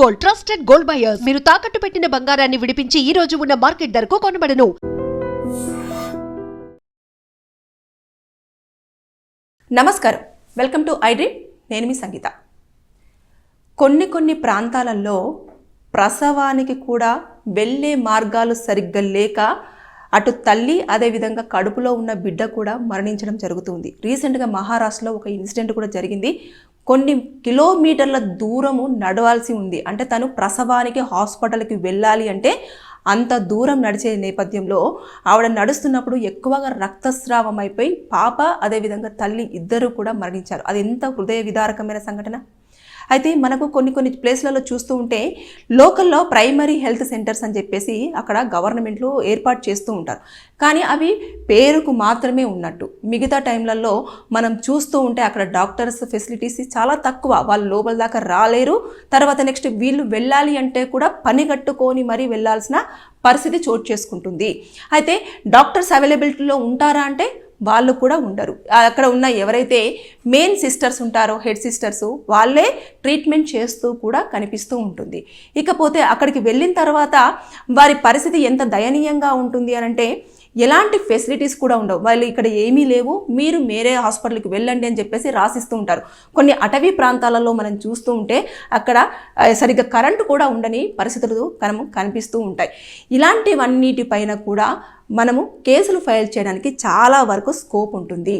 Gold, trusted gold buyers. మీరు తాకట్టు పెట్టిన బంగారాన్ని విడిపించి ఈ రోజు ఉన్న మార్కెట్ ధరకు కొనబడను. నమస్కారం, వెల్కమ్ టు ఐడ్రీమ్. నేను మీ సంగీత. కొన్ని ప్రాంతాలలో ప్రసవానికి కూడా వెళ్ళే మార్గాలు సరిగ్గా లేక అటు తల్లి అదేవిధంగా కడుపులో ఉన్న బిడ్డ కూడా మరణించడం జరుగుతుంది. రీసెంట్గా మహారాష్ట్రలో ఒక ఇన్సిడెంట్ కూడా జరిగింది. కొన్ని కిలోమీటర్ల దూరము నడవాల్సి ఉంది. అంటే తను ప్రసవానికి హాస్పిటల్కి వెళ్ళాలి అంటే అంత దూరం నడిచే నేపథ్యంలో ఆవిడ నడుస్తున్నప్పుడు ఎక్కువగా రక్తస్రావం అయిపోయి పాప అదేవిధంగా తల్లి ఇద్దరు కూడా మరణించారు. అది ఎంత హృదయ విదారకమైన సంఘటన. అయితే మనకు కొన్ని ప్లేస్లలో చూస్తూ ఉంటే లోకల్లో ప్రైమరీ హెల్త్ సెంటర్స్ అని చెప్పేసి అక్కడ గవర్నమెంట్లో ఏర్పాటు చేస్తూ ఉంటారు. కానీ అవి పేరుకు మాత్రమే ఉన్నట్టు. మిగతా టైంలలో మనం చూస్తూ ఉంటే అక్కడ డాక్టర్స్ ఫెసిలిటీస్ చాలా తక్కువ. వాళ్ళు లోపల దాకా రాలేరు. తర్వాత నెక్స్ట్ వీళ్ళు వెళ్ళాలి అంటే కూడా పని కట్టుకొని మరీ వెళ్ళాల్సిన పరిస్థితి చోటు చేసుకుంటుంది. అయితే డాక్టర్స్ అవైలబిలిటీలో ఉంటారా అంటే వాళ్ళు కూడా ఉండరు. అక్కడ ఉన్న ఎవరైతే మెయిన్ సిస్టర్స్ ఉంటారో, హెడ్ సిస్టర్స్, వాళ్ళే ట్రీట్మెంట్ చేస్తూ కూడా కనిపిస్తూ ఉంటుంది. ఇకపోతే అక్కడికి వెళ్ళిన తర్వాత వారి పరిస్థితి ఎంత దయనీయంగా ఉంటుంది అని అంటే ఎలాంటి ఫెసిలిటీస్ కూడా ఉండవు. వాళ్ళు ఇక్కడ ఏమీ లేవు, మీరు వేరే హాస్పిటల్కి వెళ్ళండి అని చెప్పేసి రాసిస్తూ ఉంటారు. కొన్ని అటవీ ప్రాంతాలలో మనం చూస్తూ ఉంటే అక్కడ సరిగ్గా కరెంటు కూడా ఉండని పరిస్థితులు కనిపిస్తూ ఉంటాయి. ఇలాంటివన్నిటిపైన కూడా మనము కేసులు ఫైల్ చేయడానికి చాలా వరకు స్కోప్ ఉంటుంది.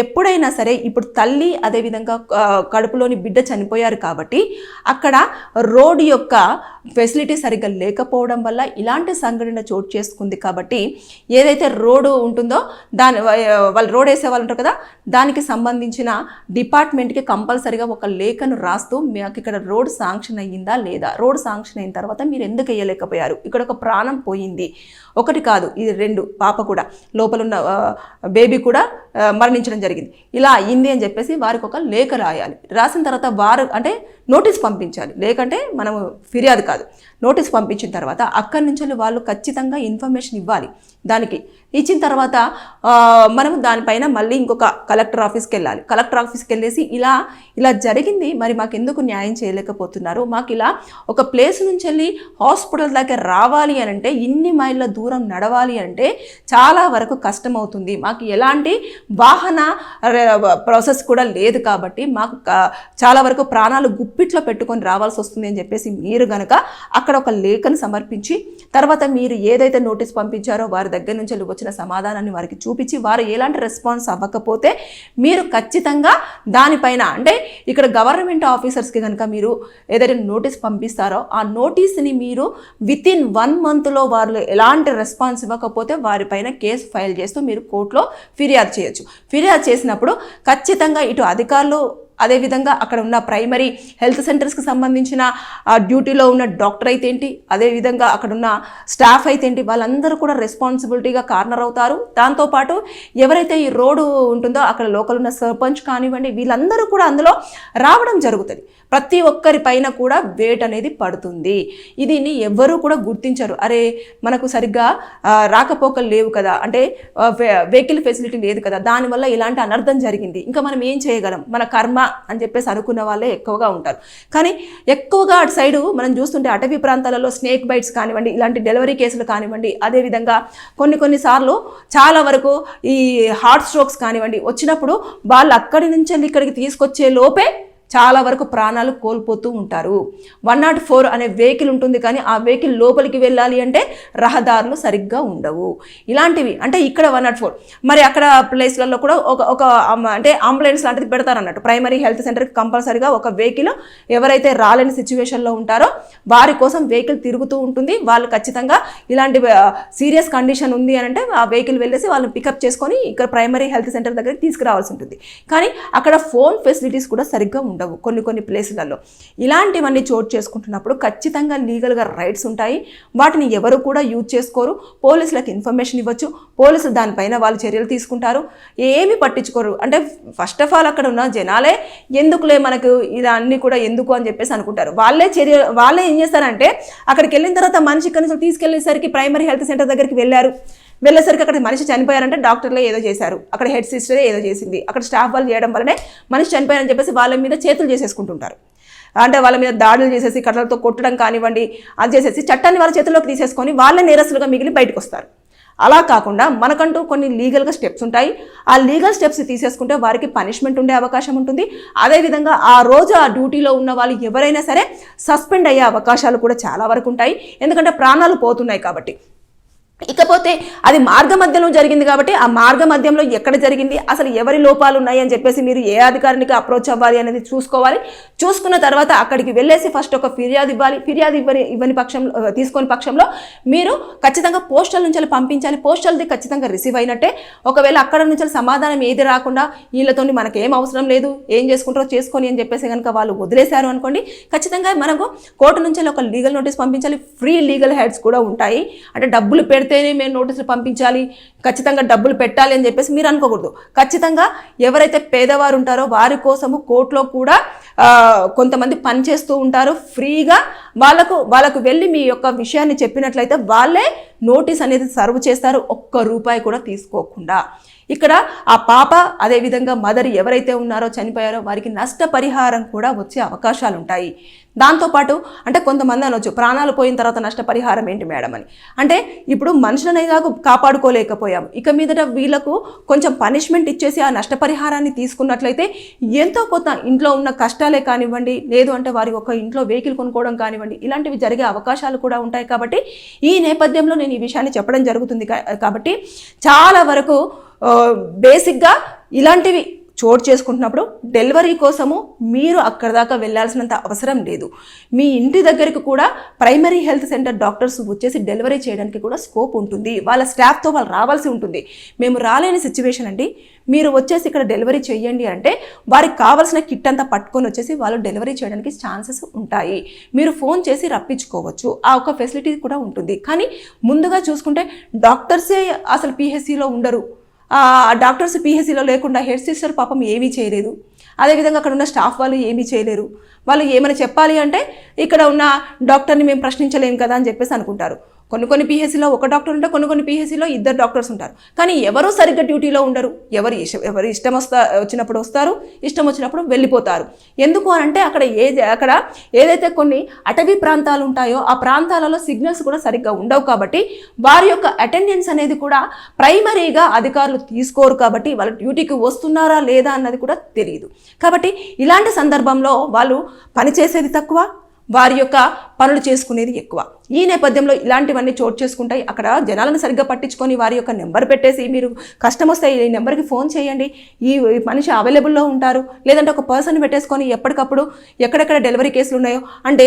ఎప్పుడైనా సరే ఇప్పుడు తల్లి అదేవిధంగా కడుపులోని బిడ్డ చనిపోయారు కాబట్టి అక్కడ రోడ్డు యొక్క ఫెసిలిటీ సరిగ్గా లేకపోవడం వల్ల ఇలాంటి సంఘటన చోటు చేసుకుంది. కాబట్టి ఏదైతే రోడ్డు ఉంటుందో వాళ్ళు రోడ్ వేసే వాళ్ళు ఉంటారు కదా, దానికి సంబంధించిన డిపార్ట్మెంట్కి కంపల్సరీగా ఒక లేఖను రాస్తూ మాకు ఇక్కడ రోడ్ శాంక్షన్ అయ్యిందా లేదా, రోడ్ శాంక్షన్ అయిన తర్వాత మీరు ఎందుకు వేయలేకపోయారు, ఇక్కడ ఒక ప్రాణం పోయింది, ఒకటి కాదు ఇది రెండు, పాప కూడా లోపల ఉన్న బేబీ కూడా మరణించడం జరిగింది, ఇలా అయ్యింది అని చెప్పేసి వారికి ఒక లేఖ రాయాలి. రాసిన తర్వాత వారు అంటే నోటీస్ పంపించాలి. లేకంటే మనము ఫిర్యాదు కాదు, నోటీస్ పంపించిన తర్వాత అక్కడి నుంచి వాళ్ళు ఖచ్చితంగా ఇన్ఫర్మేషన్ ఇవ్వాలి. దానికి ఇచ్చిన తర్వాత మనము దానిపైన మళ్ళీ ఇంకొక కలెక్టర్ ఆఫీస్కి వెళ్ళాలి. కలెక్టర్ ఆఫీస్కి వెళ్ళేసి ఇలా జరిగింది, మరి మాకు ఎందుకు న్యాయం చేయలేకపోతున్నారు, మాకు ఇలా ఒక ప్లేస్ నుంచి వెళ్ళి హాస్పిటల్ దాకా రావాలి అని అంటే ఇన్ని మైళ్ళ దూరం నడవాలి అంటే చాలా వరకు కష్టమవుతుంది, మాకు ఎలాంటి వాహన ప్రాసెస్ కూడా లేదు, కాబట్టి మాకు చాలా వరకు ప్రాణాలు గుప్పిట్లో పెట్టుకొని రావాల్సి వస్తుంది అని చెప్పేసి మీరు గనక అక్కడ ఒక లేఖను సమర్పించి తర్వాత మీరు ఏదైతే నోటీస్ పంపించారో వారి దగ్గర నుంచి వచ్చిన సమాధానాన్ని వారికి చూపించి వారు ఎలాంటి రెస్పాన్స్ అవ్వకపోతే మీరు ఖచ్చితంగా దానిపైన అంటే ఇక్కడ గవర్నమెంట్ ఆఫీసర్స్కి కనుక మీరు ఏదైతే నోటీస్ పంపిస్తారో ఆ నోటీస్ని మీరు వితిన్ 1 monthలో వారు ఎలాంటి రెస్పాన్స్ ఇవ్వకపోతే వారిపైన కేసు ఫైల్ చేస్తూ మీరు కోర్టులో ఫిర్యాదు చేయొచ్చు. ఫిర్యాదు చేసినప్పుడు ఖచ్చితంగా ఇటు అధికారులు అదేవిధంగా అక్కడ ఉన్న ప్రైమరీ హెల్త్ సెంటర్స్కి సంబంధించిన డ్యూటీలో ఉన్న డాక్టర్ అయితే ఏంటి, అదేవిధంగా అక్కడ ఉన్న స్టాఫ్ అయితే ఏంటి, వాళ్ళందరూ కూడా రెస్పాన్సిబిలిటీగా కార్నర్ అవుతారు. దాంతోపాటు ఎవరైతే ఈ రోడ్డు ఉంటుందో అక్కడ లోకల్ ఉన్న సర్పంచ్ కానివ్వండి, వీళ్ళందరూ కూడా అందులో రావడం జరుగుతుంది. ప్రతి ఒక్కరి పైన కూడా వేట్ అనేది పడుతుంది. దీన్ని ఎవ్వరూ కూడా గుర్తించరు. అరే మనకు సరిగ్గా రాకపోకలు లేవు కదా, అంటే వెహికల్ ఫెసిలిటీ లేదు కదా, దానివల్ల ఇలాంటి అనర్థం జరిగింది, ఇంకా మనం ఏం చేయగలం, మన కర్మ అని చెప్పేసి అనుకున్న వాళ్ళే ఎక్కువగా ఉంటారు. కానీ ఎక్కువగా అటు సైడు మనం చూస్తుంటే అటవీ ప్రాంతాలలో స్నేక్ బైట్స్ కానివ్వండి, ఇలాంటి డెలివరీ కేసులు కానివ్వండి, అదేవిధంగా కొన్నిసార్లు చాలా వరకు ఈ హార్ట్ స్ట్రోక్స్ కానివ్వండి వచ్చినప్పుడు వాళ్ళు అక్కడి నుంచి ఇక్కడికి తీసుకొచ్చే లోపే చాలా వరకు ప్రాణాలు కోల్పోతూ ఉంటారు. 104 అనే వెహికల్ ఉంటుంది, కానీ ఆ వెహికల్ లోపలికి వెళ్ళాలి అంటే రహదారులు సరిగ్గా ఉండవు. ఇలాంటివి అంటే ఇక్కడ 104 మరి అక్కడ ప్లేస్లలో కూడా ఒక అంటే అంబులెన్స్ లాంటిది పెడతారన్నట్టు. ప్రైమరీ హెల్త్ సెంటర్కి కంపల్సరీగా ఒక వెహికల్ ఎవరైతే రాలేని సిచ్యువేషన్లో ఉంటారో వారి కోసం వెహికల్ తిరుగుతూ ఉంటుంది. వాళ్ళు ఖచ్చితంగా ఇలాంటి సీరియస్ కండిషన్ ఉంది అని అంటే ఆ వెహికల్ వెళ్ళేసి వాళ్ళని పికప్ చేసుకొని ఇక్కడ ప్రైమరీ హెల్త్ సెంటర్ దగ్గరికి తీసుకురావాల్సి ఉంటుంది. కానీ అక్కడ ఫోన్ ఫెసిలిటీస్ కూడా సరిగ్గా ఉండవు కొన్ని ప్లేసులలో. ఇలాంటివన్నీ చోటు చేసుకుంటున్నప్పుడు ఖచ్చితంగా లీగల్గా రైట్స్ ఉంటాయి, వాటిని ఎవరు కూడా యూజ్ చేసుకోరు. పోలీసులకు ఇన్ఫర్మేషన్ ఇవ్వచ్చు, పోలీసులు దానిపైన వాళ్ళు చర్యలు తీసుకుంటారు, ఏమీ పట్టించుకోరు. అంటే ఫస్ట్ ఆఫ్ ఆల్ అక్కడ ఉన్న జనాలే ఎందుకులే మనకు ఇదన్నీ కూడా ఎందుకు అని చెప్పేసి అనుకుంటారు. వాళ్ళే ఏం చేస్తారంటే అక్కడికి వెళ్ళిన తర్వాత మనిషి కనీసం తీసుకెళ్లేసరికి ప్రైమరీ హెల్త్ సెంటర్ దగ్గరికి వెళ్ళేసరికి అక్కడ మనిషి చనిపోయారంటే డాక్టర్లే ఏదో చేశారు, అక్కడ హెడ్ సిస్టరే ఏదో చేసింది, అక్కడ స్టాఫ్ వాళ్ళు చేయడం వల్లనే మనిషి చనిపోయారని చెప్పేసి వాళ్ళ మీద చేతులు చేసేసుకుంటుంటారు. అంటే వాళ్ళ మీద దాడులు చేసేసి కట్టలతో కొట్టడం కానివ్వండి, అది చేసేసి చట్టాన్ని వాళ్ళ చేతుల్లోకి తీసేసుకొని వాళ్ళ నేరస్తులుగా మిగిలి బయటకు వస్తారు. అలా కాకుండా మనకంటూ కొన్ని లీగల్గా స్టెప్స్ ఉంటాయి. ఆ లీగల్ స్టెప్స్ తీసేసుకుంటే వారికి పనిష్మెంట్ ఉండే అవకాశం ఉంటుంది. అదేవిధంగా ఆ రోజు ఆ డ్యూటీలో ఉన్న వాళ్ళు ఎవరైనా సరే సస్పెండ్ అయ్యే అవకాశాలు కూడా చాలా వరకు ఉంటాయి. ఎందుకంటే ప్రాణాలు పోతున్నాయి కాబట్టి. ఇకపోతే అది మార్గ మధ్యంలో జరిగింది కాబట్టి ఆ మార్గ మధ్యంలో ఎక్కడ జరిగింది, అసలు ఎవరి లోపాలు ఉన్నాయి అని చెప్పేసి మీరు ఏ అధికారికి అప్రోచ్ అవ్వాలి అనేది చూసుకోవాలి. చూసుకున్న తర్వాత అక్కడికి వెళ్ళేసి ఫస్ట్ ఒక ఫిర్యాదు ఇవ్వాలి. ఫిర్యాదు ఇవ్వని పక్షంలో తీసుకొని పక్షంలో మీరు ఖచ్చితంగా పోస్టల్ నుంచి పంపించాలి. పోస్టల్ది ఖచ్చితంగా రిసీవ్ అయినట్టే. ఒకవేళ అక్కడ నుంచి సమాధానం ఏది రాకుండా వీళ్ళతో మనకి ఏం అవసరం లేదు, ఏం చేసుకుంటారో చేసుకొని అని చెప్పేసి కనుక వాళ్ళు వదిలేశారు అనుకోండి, ఖచ్చితంగా మనకు కోర్టు నుంచి ఒక లీగల్ నోటీస్ పంపించాలి. ఫ్రీ లీగల్ హెడ్స్ కూడా ఉంటాయి. అంటే డబ్బులు పెడితేనే మేము నోటీసులు పంపించాలి, ఖచ్చితంగా డబ్బులు పెట్టాలి అని చెప్పేసి మీరు అనుకోకూడదు. ఖచ్చితంగా ఎవరైతే పేదవారు ఉంటారో వారి కోసము కోర్టులో కూడా కొంతమంది పనిచేస్తూ ఉంటారు ఫ్రీగా. వాళ్ళకు వెళ్ళి మీ యొక్క విషయాన్ని చెప్పినట్లయితే వాళ్ళే నోటీస్ అనేది సర్వ్ చేస్తారు, ₹1 కూడా తీసుకోకుండా. ఇక్కడ ఆ పాప అదేవిధంగా మదర్ ఎవరైతే ఉన్నారో చనిపోయారో వారికి నష్టపరిహారం కూడా వచ్చే అవకాశాలు ఉంటాయి. దాంతోపాటు అంటే కొంతమంది అనొచ్చు, ప్రాణాలు పోయిన తర్వాత నష్టపరిహారం ఏంటి మేడం అని. అంటే ఇప్పుడు మనుషులనే కాపాడుకోలేకపోయాము, ఇక మీదట వీళ్ళకు కొంచెం పనిష్మెంట్ ఇచ్చేసి ఆ నష్టపరిహారాన్ని తీసుకున్నట్లయితే ఎంతో కొంత ఇంట్లో ఉన్న కష్టాలే కానివ్వండి, లేదు అంటే వారి ఒక ఇంట్లో వెహికల్ కొనుక్కోవడం కానివ్వండి, ఇలాంటివి జరిగే అవకాశాలు కూడా ఉంటాయి. కాబట్టి ఈ నేపథ్యంలో నేను ఈ విషయాన్ని చెప్పడం జరుగుతుంది. కాబట్టి చాలా వరకు బేసిక్గా ఇలాంటివి చోటు చేసుకుంటున్నప్పుడు డెలివరీ కోసము మీరు అక్కడ దాకా వెళ్ళాల్సినంత అవసరం లేదు. మీ ఇంటి దగ్గరికి కూడా ప్రైమరీ హెల్త్ సెంటర్ డాక్టర్స్ వచ్చేసి డెలివరీ చేయడానికి కూడా స్కోప్ ఉంటుంది. వాళ్ళ స్టాఫ్తో వాళ్ళు రావాల్సి ఉంటుంది. మేము రాలేని సిచ్యువేషన్ అండి, మీరు వచ్చేసి ఇక్కడ డెలివరీ చేయండి అంటే వారికి కావాల్సిన కిట్ అంతా పట్టుకొని వచ్చేసి వాళ్ళు డెలివరీ చేయడానికి ఛాన్సెస్ ఉంటాయి. మీరు ఫోన్ చేసి రప్పించుకోవచ్చు, ఆ ఒక ఫెసిలిటీ కూడా ఉంటుంది. కానీ ముందుగా చూసుకుంటే డాక్టర్సే అసలు పిహెచ్సిలో ఉండరు. డాక్టర్స్ పిహెచ్సిలో లేకుండా హెడ్ సిస్టర్ పాపం ఏమీ చేయలేదు. అదేవిధంగా అక్కడ ఉన్న స్టాఫ్ వాళ్ళు ఏమీ చేయలేరు. వాళ్ళు ఏమైనా చెప్పాలి అంటే ఇక్కడ ఉన్న డాక్టర్ని మేము ప్రశ్నించలేము కదా అని చెప్పేసి అనుకుంటారు. కొన్ని పిహెచ్సిలో ఒక డాక్టర్ ఉంటారు, కొన్ని పిహెచ్సిలో 2 డాక్టర్స్ ఉంటారు. కానీ ఎవరూ సరిగ్గా డ్యూటీలో ఉండరు. ఎవరు ఇష్టం వచ్చినప్పుడు వస్తారు, ఇష్టం వచ్చినప్పుడు వెళ్ళిపోతారు. ఎందుకు అనంటే అక్కడ ఏదైతే కొన్ని అటవీ ప్రాంతాలు ఉంటాయో ఆ ప్రాంతాలలో సిగ్నల్స్ కూడా సరిగ్గా ఉండవు. కాబట్టి వారి యొక్క అటెండెన్స్ అనేది కూడా ప్రైమరీగా అధికారులు తీసుకోరు. కాబట్టి వాళ్ళ డ్యూటీకి వస్తున్నారా లేదా అన్నది కూడా తెలియదు. కాబట్టి ఇలాంటి సందర్భంలో వాళ్ళు పనిచేసేది తక్కువ, వారి యొక్క పనులు చేసుకునేది ఎక్కువ. ఈ నేపథ్యంలో ఇలాంటివన్నీ చోటు చేసుకుంటాయి. అక్కడ జనాలను సరిగ్గా పట్టించుకొని వారి యొక్క నెంబర్ పెట్టేసి మీరు కష్టం వస్తే ఈ నెంబర్కి ఫోన్ చేయండి, ఈ మనిషి అవైలబుల్లో ఉంటారు, లేదంటే ఒక పర్సన్ పెట్టేసుకొని ఎప్పటికప్పుడు ఎక్కడెక్కడ డెలివరీ కేసులు ఉన్నాయో అంటే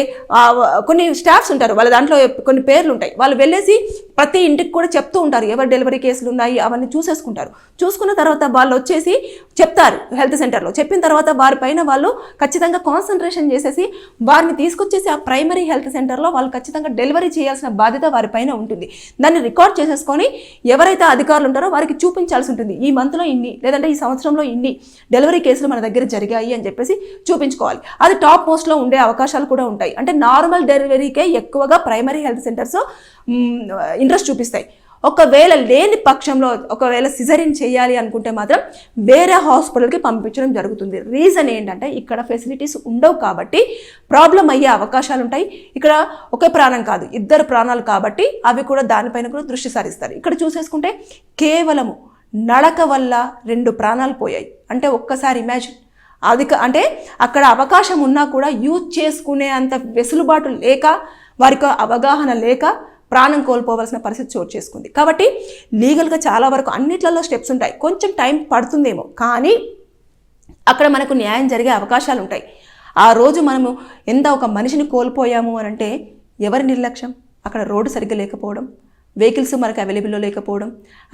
కొన్ని స్టాఫ్స్ ఉంటారు, వాళ్ళ దాంట్లో కొన్ని పేర్లు ఉంటాయి, వాళ్ళు వెళ్ళేసి ప్రతి ఇంటికి కూడా చెప్తూ ఉంటారు ఎవరు డెలివరీ కేసులు ఉన్నాయి అవన్నీ చూసేసుకుంటారు. చూసుకున్న తర్వాత వాళ్ళు వచ్చేసి చెప్తారు హెల్త్ సెంటర్లో. చెప్పిన తర్వాత వారిపైన వాళ్ళు ఖచ్చితంగా కాన్సన్ట్రేషన్ చేసేసి వారిని తీసుకొచ్చేసి ఆ ప్రైమరీ హెల్త్ సెంటర్లో వాళ్ళు ఖచ్చితంగా డెలివరీ చేయాల్సిన బాధ్యత వారిపైన ఉంటుంది. దాన్ని రికార్డ్ చేసేసుకొని ఎవరైతే అధికారులు ఉంటారో వారికి చూపించాల్సి ఉంటుంది. ఈ మంత్లో ఇన్ని, లేదంటే ఈ సంవత్సరంలో ఇన్ని డెలివరీ కేసులు మన దగ్గర జరిగాయి అని చెప్పేసి చూపించుకోవాలి. అది టాప్ మోస్ట్లో ఉండే అవకాశాలు కూడా ఉంటాయి. అంటే నార్మల్ డెలివరీకే ఎక్కువగా ప్రైమరీ హెల్త్ సెంటర్స్ ఇంట్రెస్ట్ చూపిస్తాయి. ఒకవేళ లేని పక్షంలో ఒకవేళ సిజరీన్ చేయాలి అనుకుంటే మాత్రం వేరే హాస్పిటల్కి పంపించడం జరుగుతుంది. రీజన్ ఏంటంటే ఇక్కడ ఫెసిలిటీస్ ఉండవు కాబట్టి ప్రాబ్లం అయ్యే అవకాశాలు ఉంటాయి. ఇక్కడ ఒకే ప్రాణం కాదు 2 ప్రాణాలు కాబట్టి అవి కూడా దానిపైన కూడా దృష్టి సారిస్తారు. ఇక్కడ చూసేసుకుంటే కేవలము నడక వల్ల 2 ప్రాణాలు పోయాయి. అంటే ఒక్కసారి ఇమాజిన్. అంటే అక్కడ అవకాశం ఉన్నా కూడా యూజ్ చేసుకునే అంత వెసులుబాటు లేక, వారికి అవగాహన లేక ప్రాణం కోల్పోవలసిన పరిస్థితి చోటు చేసుకుంది. కాబట్టి లీగల్గా చాలా వరకు అన్నిట్లలో స్టెప్స్ ఉంటాయి. కొంచెం టైం పడుతుందేమో, కానీ అక్కడ మనకు న్యాయం జరిగే అవకాశాలు ఉంటాయి. ఆ రోజు మనము ఒక మనిషిని కోల్పోయాము అని అంటే ఎవరి నిర్లక్ష్యం? అక్కడ రోడ్డు సరిగ్గా లేకపోవడం, వెహికల్స్ మనకు అవైలబుల్లో లేకపోవడం,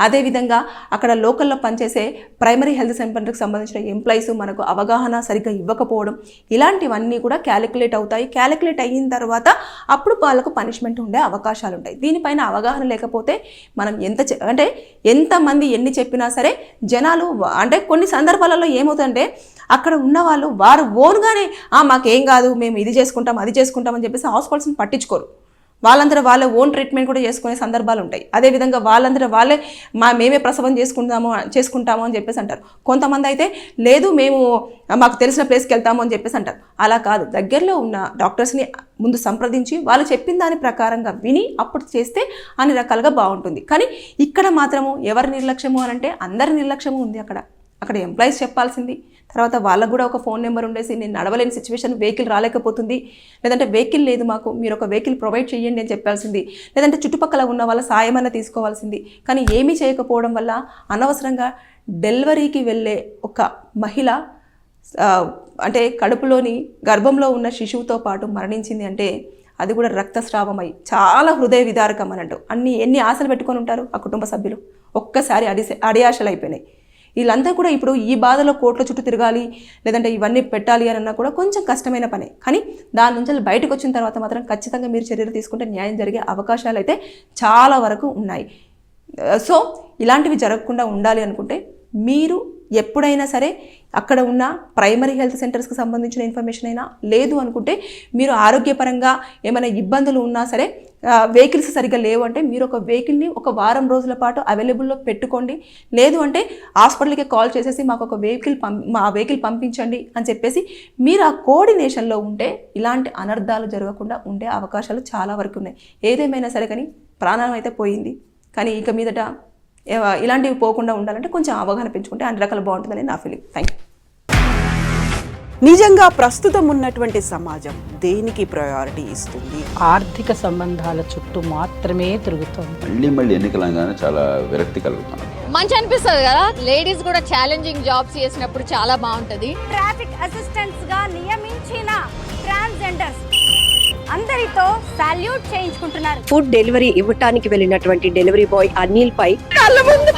అదేవిధంగా అక్కడ లోకల్లో పనిచేసే ప్రైమరీ హెల్త్ సెంటర్కి సంబంధించిన ఎంప్లాయీస్ మనకు అవగాహన సరిగ్గా ఇవ్వకపోవడం, ఇలాంటివన్నీ కూడా క్యాలిక్యులేట్ అవుతాయి. క్యాలిక్యులేట్ అయిన తర్వాత అప్పుడు వాళ్ళకు పనిష్మెంట్ ఉండే అవకాశాలు ఉంటాయి. దీనిపైన అవగాహన లేకపోతే మనం ఎంతమంది ఎన్ని చెప్పినా సరే జనాలు అంటే కొన్ని సందర్భాలలో ఏమవుతుందంటే అక్కడ ఉన్న వాళ్ళు వారు ఓన్గానే మాకేం కాదు, మేము ఇది చేసుకుంటాం అది చేసుకుంటాం అని చెప్పేసి హాస్పిటల్స్ని పట్టించుకోరు. వాళ్ళందరూ వాళ్ళే ఓన్ ట్రీట్మెంట్ కూడా చేసుకునే సందర్భాలు ఉంటాయి. అదేవిధంగా వాళ్ళందరూ వాళ్ళే మేమే ప్రసవం చేసుకుంటాము అని చెప్పేసి అంటారు. కొంతమంది అయితే లేదు మేము మాకు తెలిసిన ప్లేస్కి వెళ్తాము అని చెప్పేసి అంటారు. అలా కాదు, దగ్గరలో ఉన్న డాక్టర్స్ని ముందు సంప్రదించి వాళ్ళు చెప్పిన దాని ప్రకారంగా విని అప్పుడు చేస్తే అన్ని రకాలుగా బాగుంటుంది. కానీ ఇక్కడ మాత్రము ఎవరి నిర్లక్ష్యము అని అంటే అందరి నిర్లక్ష్యము ఉంది. అక్కడ ఎంప్లాయీస్ చెప్పాల్సింది, తర్వాత వాళ్ళకు కూడా ఒక ఫోన్ నెంబర్ ఉండేసి నేను నడవలేని సిచ్యువేషన్, వెహికల్ రాలేకపోతుంది, లేదంటే వెహికల్ లేదు మాకు, మీరు ఒక వెహికల్ ప్రొవైడ్ చేయండి అని చెప్పాల్సింది, లేదంటే చుట్టుపక్కల ఉన్న వాళ్ళ సాయం అన్న తీసుకోవాల్సింది. కానీ ఏమీ చేయకపోవడం వల్ల అనవసరంగా డెలివరీకి వెళ్ళే ఒక మహిళ అంటే కడుపులోని గర్భంలో ఉన్న శిశువుతో పాటు మరణించింది అంటే అది కూడా రక్తస్రావమై చాలా హృదయ విదారకం అన్నట్టు. ఎన్ని ఆశలు పెట్టుకొని ఉంటారు ఆ కుటుంబ సభ్యులు, ఒక్కసారి అడియాశలు అయిపోయినాయి. వీళ్ళంతా కూడా ఇప్పుడు ఈ బాధలో కోట్ల చుట్టూ తిరగాలి, లేదంటే ఇవన్నీ పెట్టాలి అని అన్నా కూడా కొంచెం కష్టమైన పనే. కానీ దాని నుంచి బయటకు వచ్చిన తర్వాత మాత్రం ఖచ్చితంగా మీరు చర్యలు తీసుకుంటే న్యాయం జరిగే అవకాశాలు అయితే చాలా వరకు ఉన్నాయి. సో ఇలాంటివి జరగకుండా ఉండాలి అనుకుంటే మీరు ఎప్పుడైనా సరే అక్కడ ఉన్న ప్రైమరీ హెల్త్ సెంటర్స్కి సంబంధించిన ఇన్ఫర్మేషన్ అయినా, లేదు అనుకుంటే మీరు ఆరోగ్యపరంగా ఏమైనా ఇబ్బందులు ఉన్నా సరే వెహికల్స్ సరిగ్గా లేవు అంటే మీరు ఒక వెహికల్ని ఒక వారం రోజుల పాటు అవైలబుల్లో పెట్టుకోండి. లేదు అంటే హాస్పిటల్కి కాల్ చేసేసి మాకు ఒక మా వెహికల్ పంపించండి అని చెప్పేసి మీరు ఆ కోఆర్డినేషన్లో ఉంటే ఇలాంటి అనర్థాలు జరగకుండా ఉండే అవకాశాలు చాలా వరకు ఉన్నాయి. ఏదేమైనా సరే కానీ ప్రాణం అయితే పోయింది, కానీ ఇక మీదట ఇలాంటివి పోకుండా ఉండాలంటే కొంచెం అవగాహన పెంచుకుంటే అన్ని రకాలు బాగుంటుందని నా ఫీలింగ్. Thank you. నిజంగా ప్రస్తుతం ఉన్నటువంటి సమాజం దేనికి ప్రయారిటీ ఇస్తుంది? ఆర్థిక సంబంధాల చుట్టూ మాత్రమే తిరుగుతుంది. మళ్ళీ ఎన్నికలంగానే చాలా విరక్తి కలుగుతున్నాం. మంచి అనిపిస్తుంది కదా, లేడీస్ కూడా ఛాలెంజింగ్ జాబ్స్ చేసినప్పుడు చాలా బాగుంటది. ట్రాఫిక్ అసిస్టెంట్స్ గా నియమించిన ట్రాన్స్జెండర్స్ అందరితో సాల్యూట్ చేయించుకుంటున్నారు. ఫుడ్ డెలివరీ ఇవ్వటానికి వెళ్ళినటువంటి డెలివరీ బాయ్ అనిల్ పై కళ్ళ ముందు